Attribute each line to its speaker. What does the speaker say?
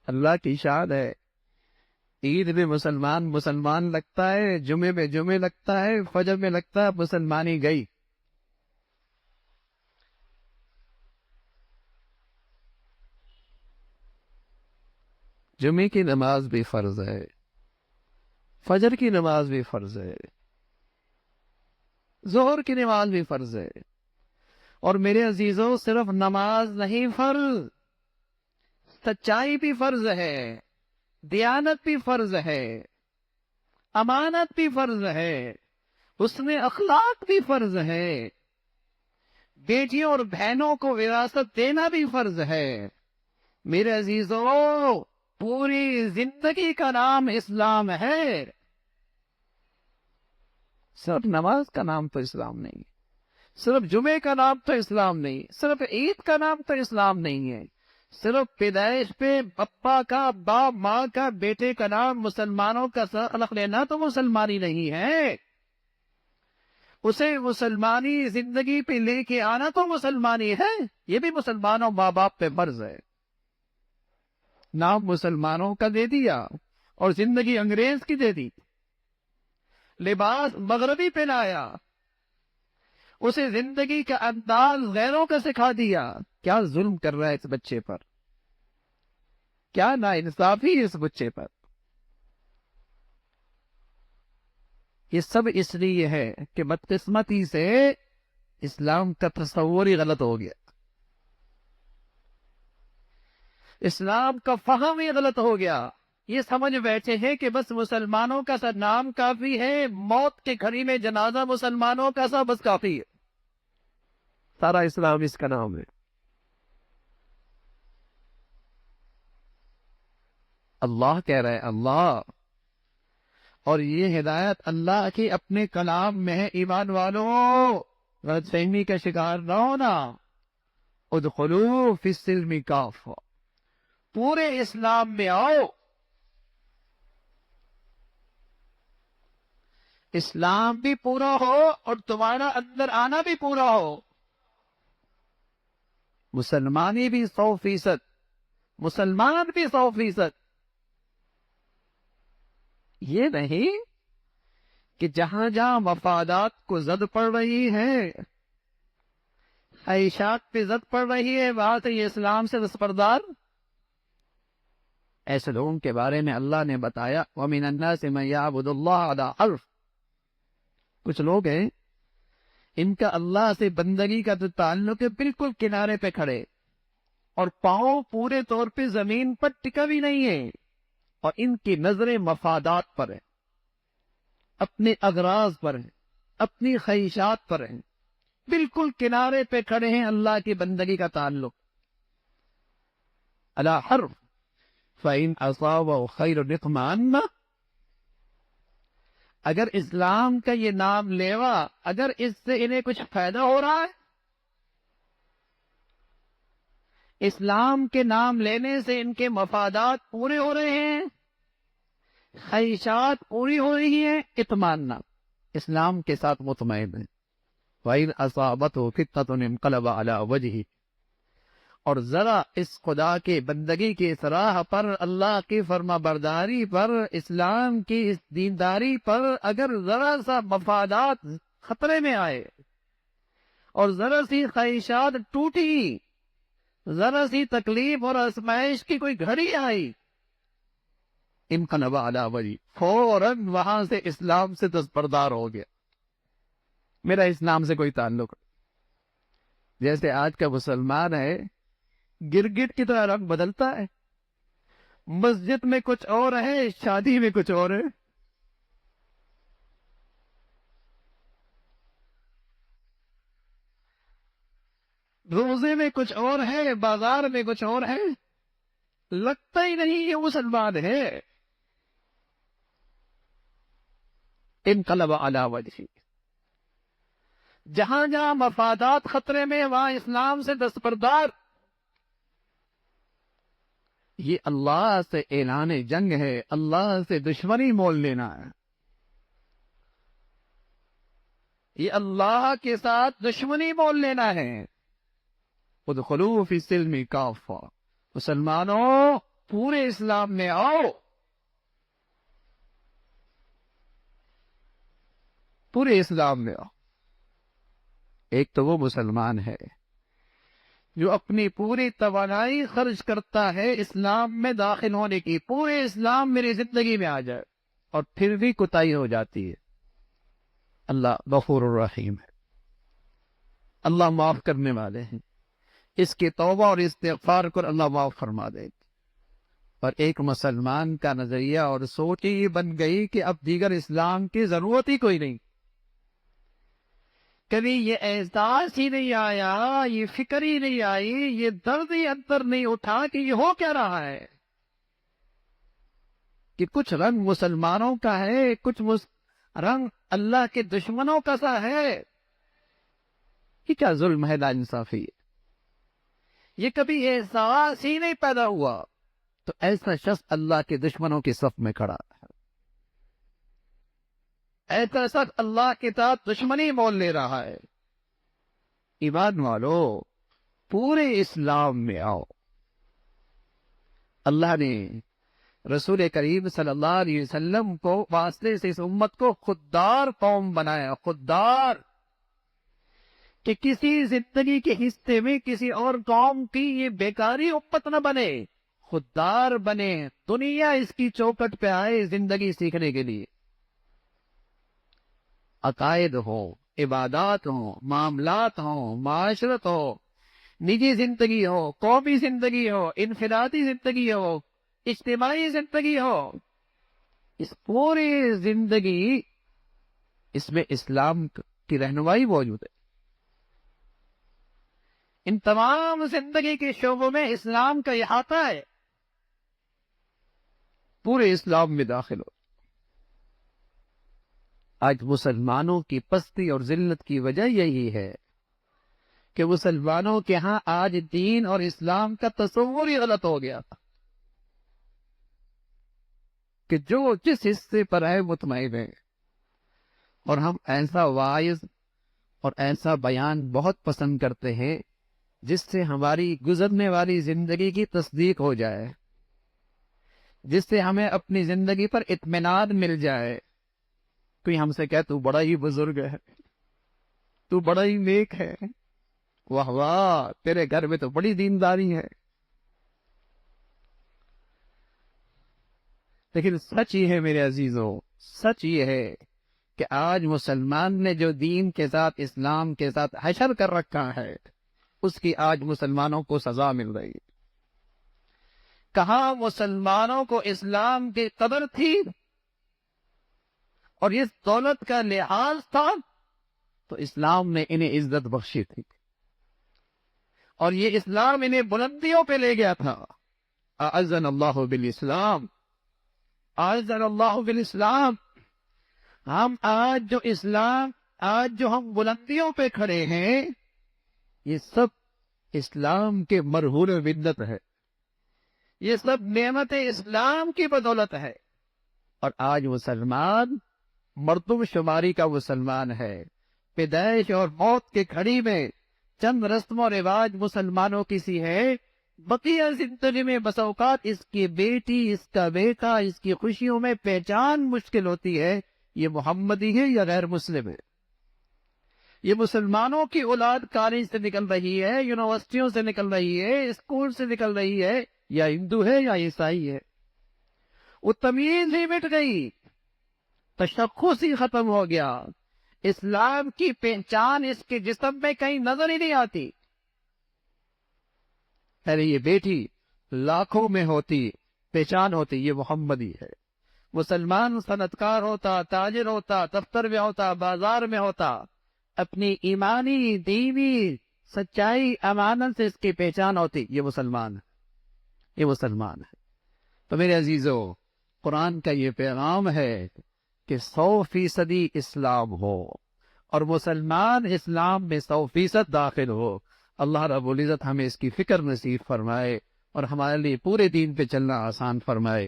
Speaker 1: اللہ کی شان ہے. عید میں مسلمان لگتا ہے، جمعے میں جمعے لگتا ہے، فجر میں لگتا ہے مسلمانی گئی. جمعے کی نماز بھی فرض ہے، فجر کی نماز بھی فرض ہے، ظہر کی نماز بھی فرض ہے. اور میرے عزیزوں، صرف نماز نہیں فرض، سچائی بھی فرض ہے، دیانت بھی فرض ہے، امانت بھی فرض ہے، حسن اخلاق بھی فرض ہے، بیٹیوں اور بہنوں کو وراثت دینا بھی فرض ہے. میرے عزیزوں، پوری زندگی کا نام اسلام ہے، صرف نماز کا نام تو اسلام نہیں، صرف جمعے کا نام تو اسلام نہیں، صرف عید کا نام تو اسلام نہیں ہے. صرف پیدائش پہ پپا کا، باپ ماں کا، بیٹے کا نام مسلمانوں کا خلق لینا تو مسلمانی نہیں ہے. اسے مسلمانی زندگی پہ لے کے آنا تو مسلمانی ہے. یہ بھی مسلمانوں ماں باپ پہ فرض ہے. نام مسلمانوں کا دے دیا اور زندگی انگریز کی دے دی، لباس مغربی پہنایا، اسے زندگی کا انداز غیروں کا سکھا دیا. کیا ظلم کر رہا ہے اس بچے پر، کیا ناانصافی ہے اس بچے پر. یہ سب اس لیے ہے کہ بدقسمتی سے اسلام کا تصور ہی غلط ہو گیا، اسلام کا فہم ہی غلط ہو گیا. یہ سمجھ بیٹھے ہیں کہ بس مسلمانوں کا سا نام کافی ہے، موت کے گھڑی میں جنازہ مسلمانوں کا سا بس کافی ہے. سارا اسلام اس کا نام ہے. اللہ کہہ رہے ہیں، اللہ، اور یہ ہدایت اللہ کی اپنے کلام میں ہے. ایمان والوں، غلط فہمی کا شکار نہ ہونا. ادخلوا فی السلم کافہ، پورے اسلام میں آؤ. اسلام بھی پورا ہو اور تمہارا اندر آنا بھی پورا ہو. مسلمانی بھی 100%، مسلمان بھی 100%. یہ نہیں کہ جہاں جہاں مفادات کو زد پڑ رہی ہے، خواہشات پہ زد پڑ رہی ہے، وہاں سے یہ اسلام سے دستبردار. ایسے لوگوں کے بارے میں اللہ نے بتایا، وَمِنَ النَّاسِ مَن يَعْبُدُ اللَّهَ عَلَىٰ حَرْفٍ. کچھ لوگ ہیں ان کا اللہ سے بندگی کا جو تعلق ہے بالکل کنارے پہ کھڑے، اور پاؤں پورے طور پہ زمین پر ٹکا بھی نہیں ہے، اور ان کی نظریں مفادات پر ہیں، اپنے اغراض پر ہیں، اپنی خواہشات پر ہیں، بالکل کنارے پہ کھڑے ہیں اللہ کی بندگی کا تعلق. عَلَىٰ حَرْفٍ فَإِنْ أَصَابَهُ خَيْرٌ اطْمَأَنَّ. اگر اسلام کا یہ نام لیوا، اگر اس سے انہیں کچھ فائدہ ہو رہا ہے، اسلام کے نام لینے سے ان کے مفادات پورے ہو رہے ہیں، خواہشات پوری ہو رہی ہیں، اطمینان، اسلام کے ساتھ مطمئن ہے. وَإِنْ أَصَابَتْهُ فِتْنَةٌ انقلب عَلَىٰ وَجْهِهِ. اور ذرا اس خدا کی بندگی کی راہ پر، اللہ کی فرما برداری پر، اسلام کی اس دینداری پر اگر ذرا سا مفادات خطرے میں آئے اور ذرا سی خواہشات ٹوٹی، ذرا سی تکلیف اور آزمائش کی کوئی گھڑی آئی، انقلب علی وجہہ، فوراً وہاں سے اسلام سے دستبردار ہو گیا. میرا اسلام سے کوئی تعلق نہیں. جیسے آج کا مسلمان ہے، گرگٹ کی طرح رنگ بدلتا ہے، مسجد میں کچھ اور ہے، شادی میں کچھ اور ہے. روزے میں کچھ اور ہے، بازار میں کچھ اور ہے، لگتا ہی نہیں یہ مسلمان ہے. انقلب علی وجہہ. جہاں جہاں مفادات خطرے میں، وہاں اسلام سے دستبردار. یہ اللہ سے اعلان جنگ ہے، اللہ سے دشمنی مول لینا ہے. یہ اللہ کے ساتھ دشمنی مول لینا ہے. ادخلوا فی السلم کافہ. مسلمانوں، پورے اسلام میں آؤ، پورے اسلام میں آؤ۔ ایک تو وہ مسلمان ہے جو اپنی پوری توانائی خرچ کرتا ہے اسلام میں داخل ہونے کی، پورے اسلام میری زندگی میں آ جائے، اور پھر بھی کوتاہی ہو جاتی ہے۔ اللہ غفور الرحیم ہے، اللہ معاف کرنے والے ہیں، اس کی توبہ اور استغفار کو اللہ معاف فرما دے۔ اور ایک مسلمان کا نظریہ اور سوچ یہ بن گئی کہ اب دیگر اسلام کی ضرورت ہی کوئی نہیں۔ کبھی یہ احساس ہی نہیں آیا، یہ فکر ہی نہیں آئی، یہ درد ہی اندر نہیں اٹھا کہ یہ ہو کیا رہا ہے، کہ کچھ رنگ مسلمانوں کا ہے، کچھ رنگ اللہ کے دشمنوں کا سا ہے۔ یہ کیا ظلم ہے، ناانصافی ہے۔ یہ کبھی احساس ہی نہیں پیدا ہوا تو ایسا شخص اللہ کے دشمنوں کے صف میں کھڑا ہے، ایسا شخص اللہ کے ساتھ دشمنی مول لے رہا ہے۔ ایمان والو، پورے اسلام میں آؤ۔ اللہ نے رسول کریم صلی اللہ علیہ وسلم کو واسطے سے اس امت کو خوددار قوم بنایا، خوددار، کہ کسی زندگی کے حصے میں کسی اور قوم کی یہ بیکاری امت نہ بنے، خوددار بنے، دنیا اس کی چوکٹ پہ آئے زندگی سیکھنے کے لیے۔ عقائد ہو، عبادات ہو، معاملات ہو، معاشرت ہو، نجی زندگی ہو، قومی زندگی ہو، انفرادی زندگی ہو، اجتماعی زندگی ہو، اس پوری زندگی اس میں اسلام کی رہنمائی موجود ہے۔ ان تمام زندگی کے شعبوں میں اسلام کا احاطہ ہے، پورے اسلام میں داخل ہو۔ آج مسلمانوں کی پستی اور ذلت کی وجہ یہی ہے کہ مسلمانوں کے ہاں آج دین اور اسلام کا تصور ہی غلط ہو گیا تھا، کہ جو جس حصے پر ہے مطمئن ہے۔ اور ہم ایسا واعظ اور ایسا بیان بہت پسند کرتے ہیں جس سے ہماری گزرنے والی زندگی کی تصدیق ہو جائے، جس سے ہمیں اپنی زندگی پر اطمینان مل جائے۔ کوئی ہم سے کہے تو بڑا ہی بزرگ ہے، تو بڑا ہی نیک ہے، واہ واہ، تیرے گھر میں تو بڑی دینداری ہے۔ لیکن سچ یہ ہے میرے عزیزوں، سچ یہ ہے کہ آج مسلمان نے جو دین کے ساتھ، اسلام کے ساتھ حشر کر رکھا ہے، اس کی آج مسلمانوں کو سزا مل رہی ہے۔ کہاں مسلمانوں کو اسلام کی قدر تھی اور اس دولت کا لحاظ تھا تو اسلام نے انہیں عزت بخشی تھی، اور یہ اسلام انہیں بلندیوں پہ لے گیا تھا۔ اعزن اللہ بالاسلام، اعزن اللہ بالاسلام۔ ہم آج جو اسلام، آج جو ہم بلندیوں پہ کھڑے ہیں، یہ سب اسلام کے مرہون منت ہے، یہ سب نعمت اسلام کی بدولت ہے۔ اور آج مسلمان مردم شماری کا مسلمان ہے، پیدائش اور موت کے کھڑی میں چند رسم و رواج مسلمانوں کی سی ہے، بقیہ زندگی میں بس اوقات اس کی بیٹی، اس کا بیٹا، اس کی خوشیوں میں پہچان مشکل ہوتی ہے، یہ محمدی ہے یا غیر مسلم ہے، یہ مسلمانوں کی اولاد کالج سے نکل رہی ہے، یونیورسٹیوں سے نکل رہی ہے، اسکول سے نکل رہی ہے، یا ہندو ہے یا عیسائی ہے۔ وہ تمیز ہی مٹ گئی، تشخص ہی ختم ہو گیا، اسلام کی پہچان اس کے جسم میں کہیں نظر ہی نہیں آتی۔ ارے یہ بیٹی لاکھوں میں ہوتی، پہچان ہوتی، یہ محمدی ہے۔ مسلمان صنعتکار ہوتا، تاجر ہوتا، دفتر میں ہوتا، بازار میں ہوتا، اپنی ایمانی، دینی سچائی، امانت سے اس کی پہچان ہوتی، یہ مسلمان ہے، یہ مسلمان ہے۔ تو میرے عزیزو، قرآن کا یہ پیغام ہے کہ 100% اسلام ہو اور مسلمان اسلام میں 100% داخل ہو۔ اللہ رب العزت ہمیں اس کی فکر نصیب فرمائے اور ہمارے لیے پورے دین پہ چلنا آسان فرمائے۔